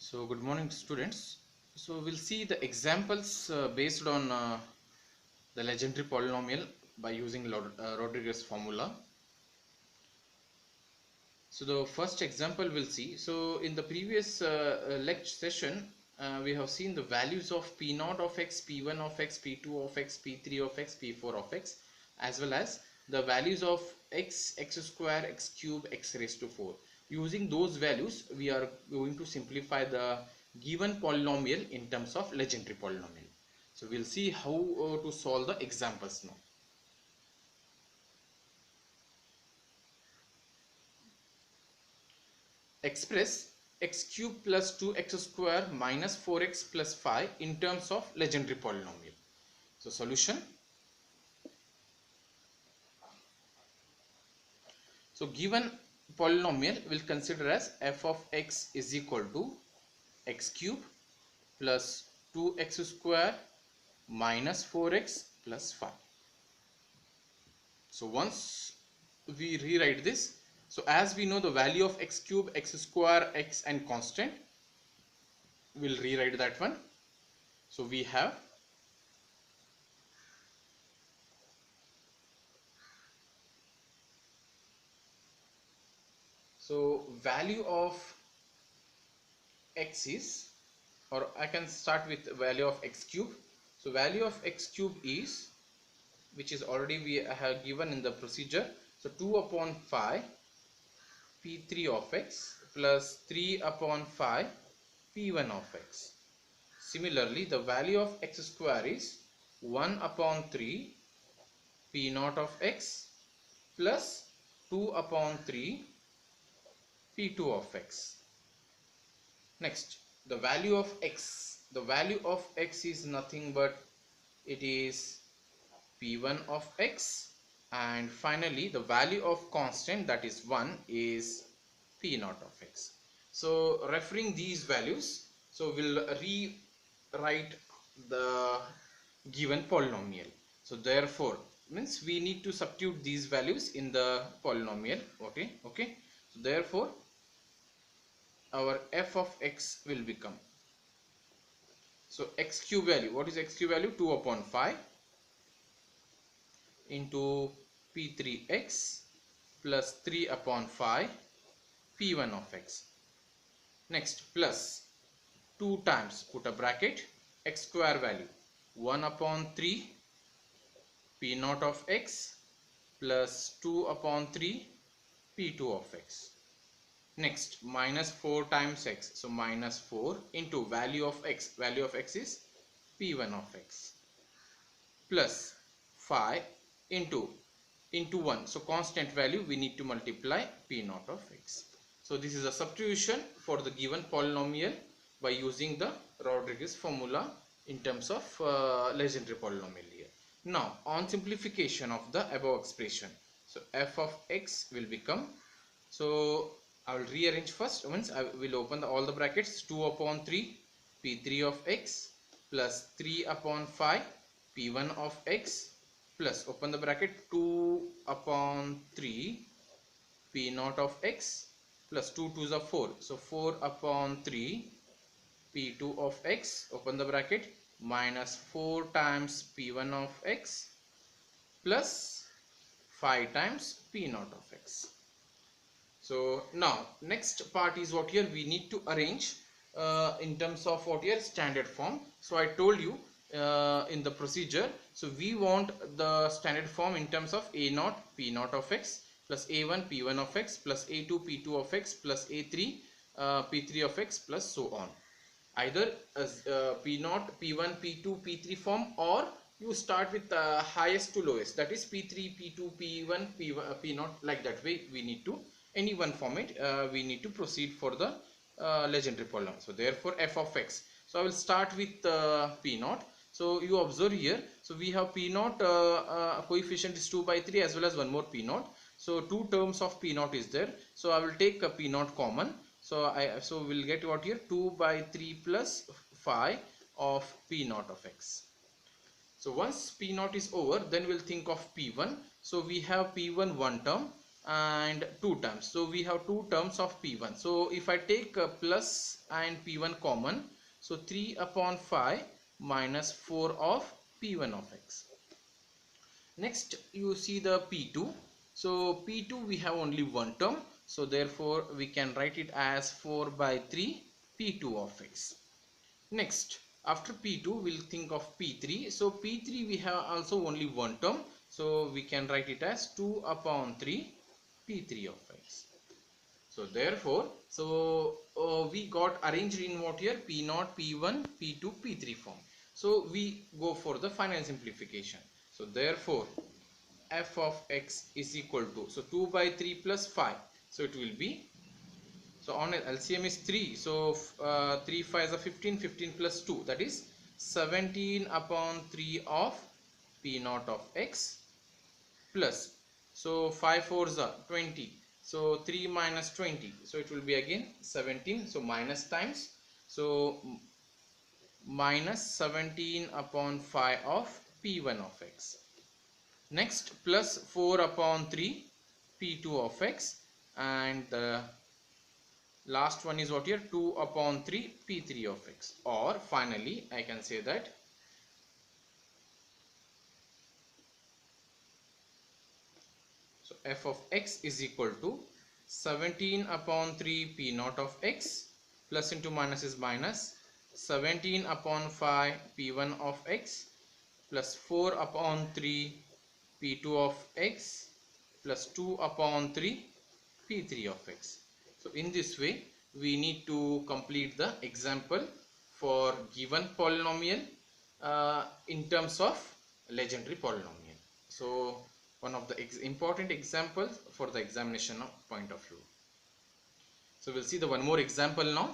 So good morning students. So we'll see the examples based on the legendary polynomial by using Rodriguez formula. So the first example we'll see. So in the previous lecture session we have seen the values of P0 of x, P1 of x, P2 of x, P3 of x, P4 of x, as well as the values of x, x square, x cube, x raised to 4. Using those values we are going to simplify the given polynomial in terms of legendary polynomial. So we'll see how to solve the examples now. Express x cube plus 2x square minus 4x plus 5 in terms of legendary polynomial. So solution. So given polynomial we'll consider as f of x is equal to x cube plus 2x square minus 4x plus 5. So once we rewrite this, so as we know the value of x cube, x square, x and constant, we'll rewrite that one. So we have value of x is, or I can start with value of x cube. So value of x cube is, which is already we have given in the procedure, so 2 upon 5 p3 of x plus 3 upon 5 p1 of x. Similarly, the value of x square is 1 upon 3 p0 of x plus 2 upon 3 p2 of x. Next, the value of x. The value of x is nothing but it is p1 of x, and finally the value of constant, that is 1, is p0 of x. So referring these values, so we'll rewrite the given polynomial. So therefore means we need to substitute these values in the polynomial. Okay, so therefore our f of x will become, so x cube value, what is x cube value? 2 upon 5 into p3x plus 3 upon 5 p1 of x. Next, plus 2 times, put a bracket, x square value 1 upon 3 p0 of x plus 2 upon 3 p2 of x. Next, minus 4 times x, so minus 4 into value of x is p1 of x, plus 5 into 1, so constant value we need to multiply p0 of x. So this is a substitution for the given polynomial by using the Rodriguez formula in terms of legendary polynomial here. Now on simplification of the above expression, so f of x will become, so I will rearrange first. Once I will open all the brackets, 2 upon 3 p3 of x plus 3 upon 5 p1 of x plus, open the bracket, 2 upon 3 p0 of x plus 2 2s are 4, so 4 upon 3 p2 of x, open the bracket, minus 4 times p1 of x plus 5 times p0 of x. So now next part is what here we need to arrange in terms of what here standard form. So I told you in the procedure, so we want the standard form in terms of a0 p0 of x plus a1 p1 of x plus a2 p2 of x plus a3 p3 of x plus so on. Either as p0 p1 p2 p3 form, or you start with highest to lowest, that is p3 p2 p1 p0, like that way we need to, any one format we need to proceed for the legendary polynomial. So therefore f of x, so I will start with p0. So you observe here, so we have p0 coefficient is 2 by 3 as well as one more p0, so two terms of p0 is there, so I will take a p0 common. So we'll get what here, 2 by 3 plus 5 of p0 of x. So once p0 is over, then we'll think of p1. So we have p1 one term and 2 terms. So we have 2 terms of p1. So if I take plus and p1 common, so 3 upon 5 minus 4 of p1 of x. Next you see the p2. So p2 we have only one term, so therefore we can write it as 4 by 3 p2 of x. Next, after p2 we'll think of p3. So p3 we have also only one term, so we can write it as 2 upon 3 p3 of x. So therefore, we got arranged in what here? p0, p1, p2, p3 form. So we go for the final simplification. So therefore f of x is equal to, so 2 by 3 plus 5, so it will be, so on LCM is 3, so 3 5 is 15, 15 plus 2, that is 17 upon 3 of p0 of x plus, so 5 4s are 20, so 3 minus 20, so it will be again 17, so minus times, so minus 17 upon 5 of p1 of x. Next, plus 4 upon 3 p2 of x, and the last one is what here? 2 upon 3 p3 of x. Or finally I can say that so f of x is equal to 17 upon 3 p0 of x, plus into minus is minus, 17 upon 5 p1 of x plus 4 upon 3 p2 of x plus 2 upon 3 p3 of x. So in this way we need to complete the example for given polynomial in terms of legendary polynomial. So one of the important examples for the examination point of view. So we'll see the one more example now.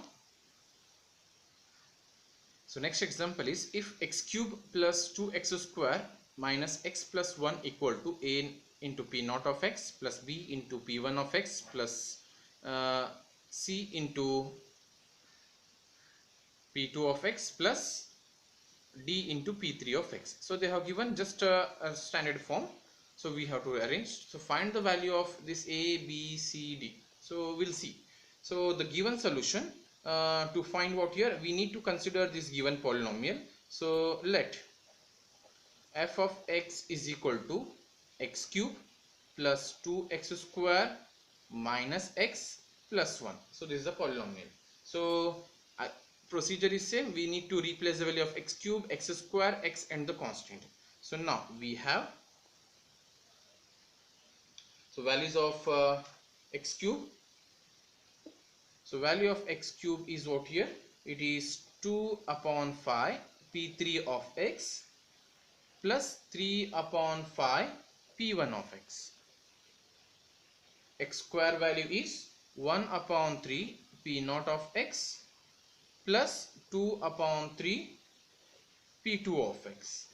So next example is, if x cube plus 2x square minus x plus 1 equal to a into p0 of x plus b into p1 of x plus c into p2 of x plus d into p3 of x. So they have given just a standard form, so we have to arrange. So find the value of this a, b, c, d. So we'll see. So the given solution, to find what here, we need to consider this given polynomial. So let f of x is equal to x cube plus 2x square minus x plus 1. So this is a polynomial. So procedure is same. We need to replace the value of x cube, x square, x and the constant. So now we have, so values of x cube. So value of x cube is what here? It is 2 upon 5 p3 of x plus 3 upon 5 p1 of x. X square value is 1 upon 3 p0 of x plus 2 upon 3 p2 of x.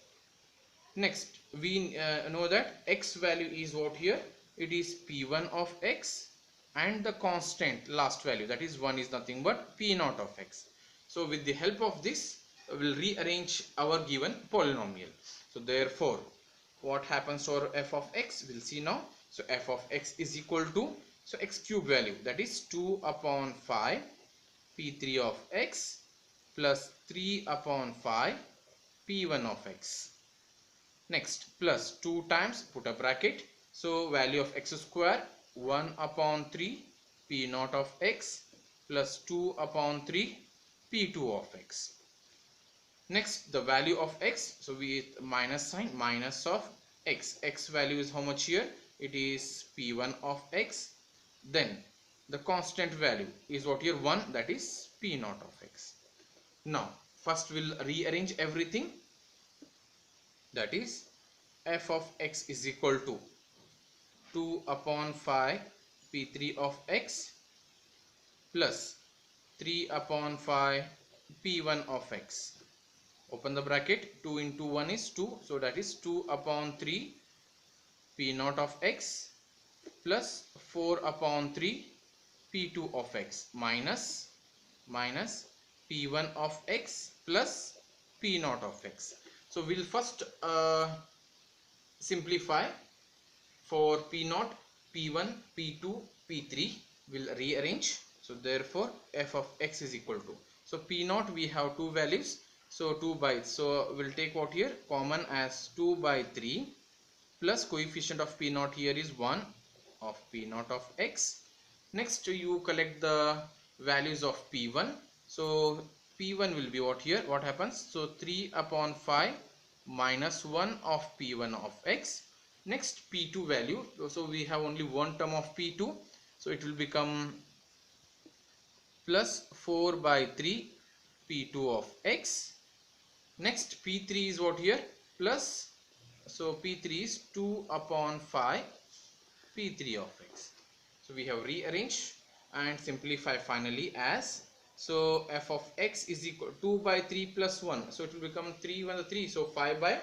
Next we know that x value is what here? It is p1 of x and the constant last value, that is 1, is nothing but p0 of x. So with the help of this we will rearrange our given polynomial. So therefore what happens to our f of x, we'll see now. So f of x is equal to, so x cube value, that is 2 upon 5 p3 of x plus 3 upon 5 p1 of x. Next plus 2 times, put a bracket, so value of x square 1 upon 3 p0 of x plus 2 upon 3 p2 of x. Next the value of x, so we minus sign, minus of x. X value is how much here? It is p1 of x. Then the constant value is what here? 1, that is p0 of x. Now first we'll rearrange everything. That is f of x is equal to 2 upon 5 p3 of x plus 3 upon 5 p1 of x. Open the bracket, 2 into 1 is 2, so that is 2 upon 3 p0 of x plus 4 upon 3 p2 of x minus p1 of x plus p0 of x. So we'll first simplify for p0. P1, P2, P3 will rearrange. So therefore f of x is equal to, so P0 we have two values, so 2 by, so we'll take what here common as 2 by 3 plus coefficient of P0 here is 1 of P0 of x. Next you collect the values of P1. So P1 will be what here, what happens, so 3 upon 5 minus 1 of P1 of x. Next P2 value, so we have only one term of P2, so it will become plus 4 by 3 P2 of x. Next P3 is what here, plus, so P3 is 2 upon 5 P3 of x. So we have rearranged and simplify finally as, so f of x is equal 2 by 3 plus 1, so it will become 3 1 3, so 5 by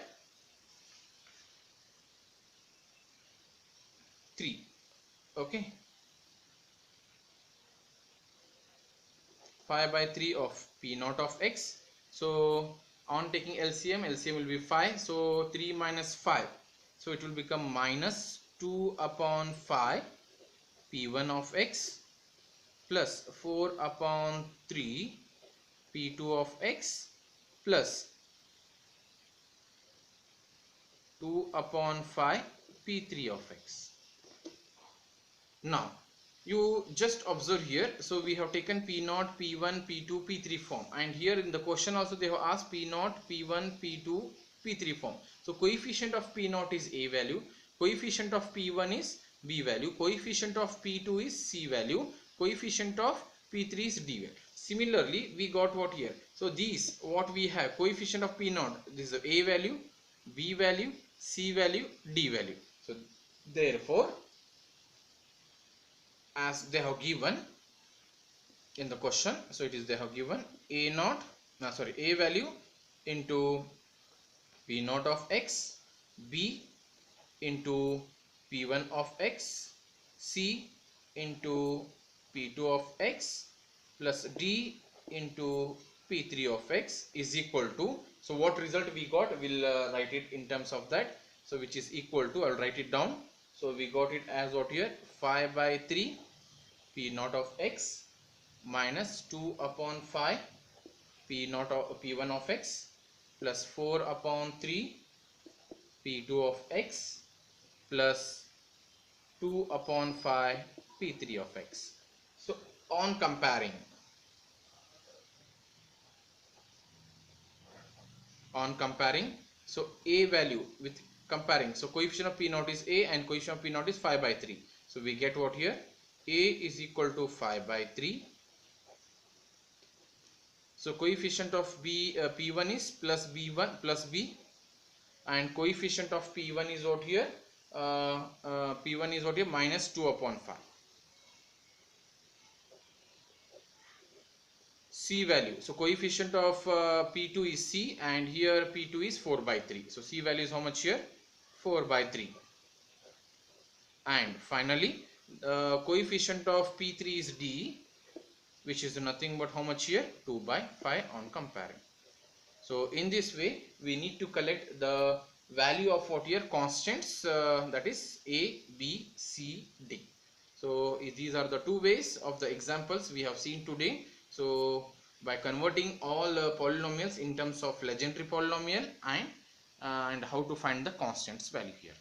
3. Okay, 5 by 3 of P0 of x. So on taking LCM, LCM will be 5, so 3 minus 5, so it will become minus 2 upon 5 P1 of x plus 4 upon 3 P2 of x plus 2 upon 5 P3 of x. Now you just observe here, so we have taken P0, P1, P2, P3 form, and here in the question also they have asked P0, P1, P2, P3 form. So coefficient of P0 is A value, coefficient of P1 is B value, coefficient of P2 is C value, coefficient of P3 is D value. Similarly we got what here, so these what we have, coefficient of P0, this is A value, B value, C value, D value. So therefore as they have given in the question, so it is they have given A value into P0 of x, B into P1 of x, C into P2 of x plus D into P3 of x is equal to, so what result we got, we'll write it in terms of that, so which is equal to, I'll write it down, so we got it as what here, 5 by 3 P0 of x minus 2 upon 5 P0 of P1 of x plus 4 upon 3 P2 of x plus 2 upon 5 P3 of x. So on comparing so A value with comparing, so coefficient of P0 is A and coefficient of P0 is 5 by 3, so we get what here, A is equal to 5 by 3. So coefficient of P1 is plus B1 plus B, and coefficient of P1 is what here, P1 is what here, minus 2 upon 5. C value, so coefficient of P2 is C and here P2 is 4 by 3. So C value is how much here, 4 by 3. And finally coefficient of P3 is D, which is nothing but how much here, 2 by 5 on comparing. So in this way we need to collect the value of what here, constants, that is A, B, C, D. So these are the two ways of the examples we have seen today. So by converting all polynomials in terms of legendary polynomial and how to find the constants value here.